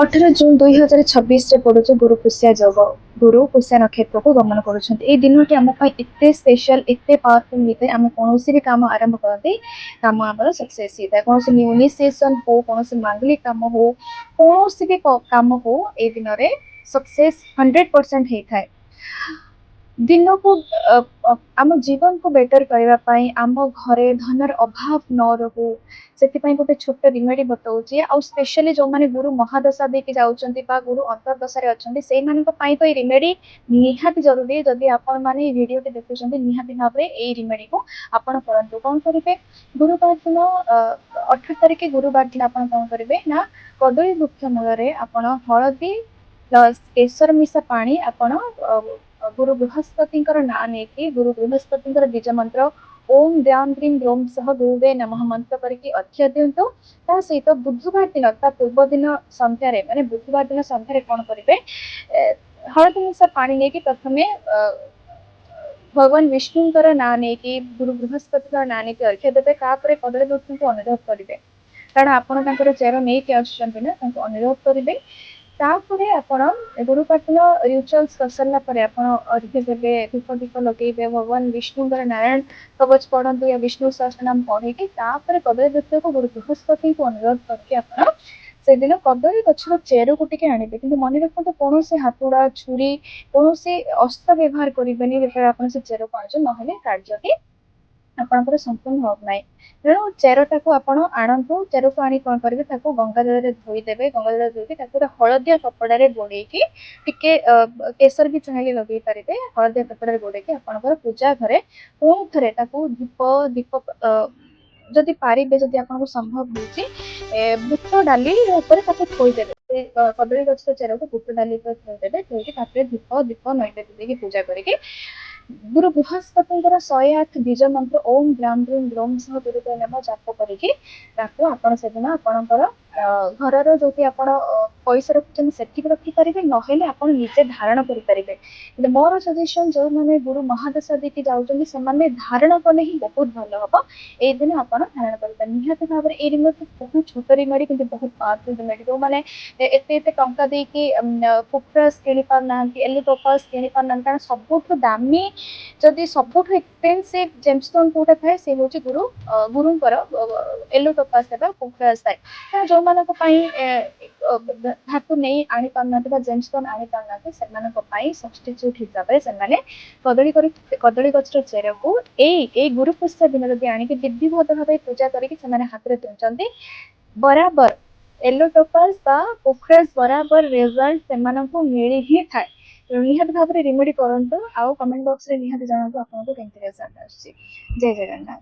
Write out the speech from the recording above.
18 ଜୁନ 2026 ପଡ଼ୁଛି ଗୁରୁ ପୁଷ୍ୟା ଯୋଗ। ଗୁରୁ ପୁଷ୍ୟା ନକ୍ଷତ୍ରକୁ ଗମନ କରୁଛନ୍ତି। ଏଇ ଦିନଟି ଆମ ପାଇଁ ଏତେ ସ୍ପେଶାଲ, ଏତେ ପାୱାରଫୁଲ ହେଇଥାଏ। ଆମେ କୌଣସି ବି କାମ ଆରମ୍ଭ କରନ୍ତି, କାମ ଆମର ସକ୍ସେସ୍ ହେଇଥାଏ। କୌଣସି ଇନିସିଏସନ ହଉ, କୌଣସି ମାଙ୍ଗଲିକ କାମ ହଉ, କୌଣସି ବି କାମ ହଉ, ଏଇ ଦିନରେ ସକ୍ସେସ୍ 100% ହେଇଥାଏ। ଦିନକୁ ଆମ ଜୀବନକୁ ବେଟର କରିବା ପାଇଁ, ଆମ ଘରେ ଧନର ଅଭାବ ନ ରହୁ, ସେଥିପାଇଁ ଗୋଟେ ଛୋଟ ରିମେଡି ବତାଉଛି। ଆଉ ସ୍ପେଶାଲି ଯୋଉମାନେ ଗୁରୁ ମହାଦଶା ଦେଇକି ଯାଉଛନ୍ତି ବା ଗୁରୁ ଅନ୍ତର୍ଦଶାରେ ଅଛନ୍ତି, ସେଇମାନଙ୍କ ପାଇଁ ତ ଏଇ ରିମେଡି ନିହାତି ଜରୁରୀ। ଯଦି ଆପଣ ମାନେ ଏଇ ଭିଡିଓଟି ଦେଖୁଛନ୍ତି, ନିହାତି ଭାବରେ ଏଇ ରିମେଡିକୁ ଆପଣ କରନ୍ତୁ। କଣ କରିବେ? ଗୁରୁବାର ଦିନ 18 ତାରିଖ ଗୁରୁବାର ଦିନ ଆପଣ କଣ କରିବେ ନା, କଦଳୀ ବୃକ୍ଷ ମୂଳରେ ଆପଣ ହଳଦୀ ପ୍ଲସ୍ କେଶର ମିଶା ପାଣି ଆପଣ ଗୁରୁ ବୃହସ୍ପତିଙ୍କର ନାଁ ନେଇକି, ଗୁରୁ ବୃହସ୍ପତିଙ୍କର ବୀଜ ମନ୍ତ୍ର ଓಂ ଦ୍ୟାಂ ଗ୍ରୀಂ ଗ୍ରୌಂ ସହ ଗୁରୁବେ ନମଃ ମନ୍ତ୍ର କରିକି ଅର୍ଘ୍ୟ ଦିଅନ୍ତୁ। ତା ସହିତ ବୁଧବାର ଦିନ, ତା ପୂର୍ବ ଦିନ ସନ୍ଧ୍ୟାରେ, ମାନେ ବୁଧବାର ଦିନ ସନ୍ଧ୍ୟାରେ କଣ କରିବେ, ହଳଦୀ ମିଶା ପାଣି ନେଇକି ପ୍ରଥମେ ଭଗବାନ ବିଷ୍ଣୁଙ୍କର ନାଁ ନେଇକି, ଗୁରୁ ବୃହସ୍ପତିଙ୍କର ନାଁ ନେଇକି ଅର୍ଘ୍ୟ ଦେବେ। ତାପରେ କଦଳୀ ବୃକ୍ଷଙ୍କୁ ଅନୁରୋଧ କରିବେ, କାରଣ ଆପଣ ତାଙ୍କର ଚେର ନେଇକି ଆସୁଛନ୍ତି ନା, ତାଙ୍କୁ ଅନୁରୋଧ କରିବେ। ତାପରେ ଆପଣ ଗୁରୁବାର ଦିନ ରିଚୁଆଲ୍ସ କରିସାରିଲା ପରେ ଆପଣ ଅର୍ଘ୍ୟ ଦେବେ, ଧୂପ ଦୀପ ଲଗେଇବେ, ଭଗବାନ ବିଷ୍ଣୁଙ୍କର ନାରାୟଣ କବଚ ପଢନ୍ତୁ ୟା ବିଷ୍ଣୁ ସହସ୍ରନାମ ପଢିକି, ତାପରେ କଦଳୀ ବୃକ୍ଷକୁ ଗୁରୁ ବୃହସ୍ପତିଙ୍କୁ ଅନୁରୋଧ କରିକି ଆପଣ ସେଦିନ କଦଳୀ ଗଛର ଚେରକୁ ଟିକେ ଆଣିବେ। କିନ୍ତୁ ମନେ ରଖନ୍ତୁ, କୌଣସି ହାତୁଡା, ଛୁରୀ, କୌଣସି ଅସ୍ତ୍ର ବ୍ୟବହାର କରିବେନି ଯେତେବେଳେ ଆପଣ ସେ ଚେରକୁ ଆଣୁଛନ୍ତି, ନହେଲେ କାର୍ଯ୍ୟଟି ଆପଣଙ୍କର ସମ୍ପୂର୍ଣ୍ଣ ହବ ନାହିଁ। ତେଣୁ ଚେରଟାକୁ ଆପଣ ଆଣନ୍ତୁ। ଚେରକୁ ଆଣି କଣ କରିବେ, ତାକୁ ଗଙ୍ଗା ଜଳରେ ଧୋଇଦେବେ। ଗଙ୍ଗା ଜଳରେ ଧୋଇକି ତାକୁ ହଳଦିଆ କପଡାରେ ଘୋଡେଇକି, ଟିକେ କେଶର ବି ଚାହିଁଲେ ଲଗେଇ ପାରିବେ, ହଳଦିଆ କପଡାରେ ଘୋଡେଇକି ଆପଣଙ୍କର ପୂଜା ଘରେ ପୁଣି ଥରେ ତାକୁ ଧୂପ ଦୀପ ଯଦି ପାରିବେ, ଯଦି ଆପଣଙ୍କୁ ସମ୍ଭବ ହଉଛି, ବୁଟ ଡାଲି ଉପରେ ତାକୁ ଥୋଇଦେବେ। ସେ କଦଳୀ ଗଛର ଚେରକୁ ବୁଟ ଡାଲି ଉପରେ ଥୋଇଦେବେ। ଥୋଇକି ତାପରେ ଧୂପ ଦୀପ ନୈବେଦ୍ୟ ଦେଇକି ପୂଜା କରିକି, ଗୁରୁ ବୃହସ୍ପତିଙ୍କର 108 ବୀଜ ମନ୍ତ୍ର ଓಂ ଗ୍ରାମ ଗ୍ରୀମ ଗ୍ରୋମ ସହ ଗୁରୁବେ ନମଃ ଜାପ କରିକି, ତାକୁ ଆପଣ ସେଦିନ ଆପଣଙ୍କର ଘରର ଯୋଉଠି ଆପଣ ପଇସା ରଖୁଛନ୍ତି ସେଠିକି ରଖିପାରିବେ, ନହେଲେ ଆପଣ ନିଜେ ଧାରଣ କରିପାରିବେ। କିନ୍ତୁ ମୋର ସଜେସନ, ଯୋଉମାନେ ଗୁରୁ ମହାଦଶା ଦେଇକି ଯାଉଛନ୍ତି, ସେମାନେ ଧାରଣ କଲେ ହିଁ ବହୁତ ଭଲ ହବ। ଏଇ ଦିନ ଆପଣ ଧାରଣ କରିପାରିବେ। ନିହାତି ଭାବରେ ଏଇ ରିମେଡି ବହୁତ ଛୋଟ ରିମେଡି, କିନ୍ତୁ ବହୁତ ପାୱାରଫୁଲ ରିମେଡି। ଯୋଉମାନେ ଏତେ ଏତେ ଟଙ୍କା ଦେଇକି ପୁଫ୍ରସ୍ କିଣି ପାରୁନାହାନ୍ତି, ଏଲିଟୋପାସ୍ କିଣି ପାରୁନାହାନ୍ତି, କାରଣ ସବୁଠୁ ଦାମୀ, ଯଦି ସବୁଠୁ ଏକ୍ସପେନ୍ସିଭ ଜେମଷ୍ଟୋନ କୋଉଟା ଥାଏ, ସେ ହଉଛି ଗୁରୁଙ୍କର ଏଲିଟୋପାସ୍ ବା ପୁଫ୍ରସ୍ ଥାଏ। ଯୋଉମାନଙ୍କ ପାଇଁ ଧାତୁ ନେଇ ଆଣି ପାରୁନାହାନ୍ତି ବା ଜେମଷ୍ଟୋନ ଆଣି ପାରୁନାହାନ୍ତି, ସେମାନଙ୍କ ପାଇଁ ସବଷ୍ଟିଚ୍ୟୁଟ ହିସାବରେ ସେମାନେ କଦଳୀ ଗଛର ଚେରକୁ ଏଇ ଗୁରୁ ପୁଷ୍ୟା ଦିନ ଯଦି ଆଣିକି ବିଧିବଦ୍ଧ ଭାବେ ପୂଜା କରିକି ସେମାନେ ହାତରେ ପିନ୍ଧୁଛନ୍ତି, ବରାବର ଏଲୋଟୋପାସ୍ ବା ପୁଫ୍ରସ୍ ବରାବର ରେଜଲ୍ଟ ସେମାନଙ୍କୁ ମିଳି ହିଁ ଥାଏ। ନିହାତି ଭାବରେ ରିମେଡି କରନ୍ତୁ। ଆଉ କମେଣ୍ଟ ବକ୍ସରେ ନିହାତି ଜଣାନ୍ତୁ ଆପଣଙ୍କୁ କେମିତି ରେଜଲ୍ଟ ଆସୁଛି। ଜୟ ଜଗନ୍ନାଥ।